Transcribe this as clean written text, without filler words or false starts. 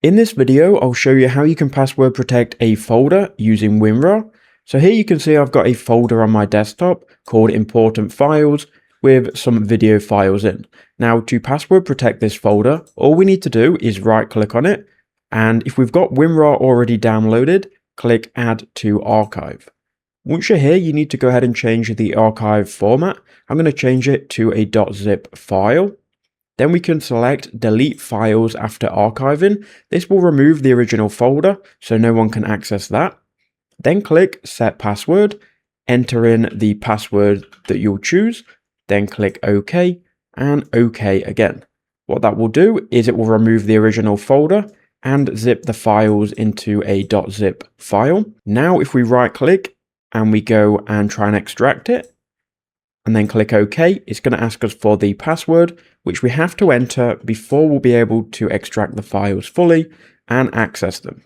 In this video, I'll show you how you can password protect a folder using WinRAR. So here you can see I've got a folder on my desktop called important files with some video files in. Now to password protect this folder, all we need to do is right click on it. And if we've got WinRAR already downloaded, click add to archive. Once you're here, you need to go ahead and change the archive format. I'm going to change it to a .zip file. Then we can select delete files after archiving. This will remove the original folder, so no one can access that. Then click set password, enter in the password that you'll choose, then click OK and OK again. What that will do is it will remove the original folder and zip the files into a .zip file. Now if we right click and we go and try and extract it, and then click OK, it's going to ask us for the password, which we have to enter before we'll be able to extract the files fully and access them.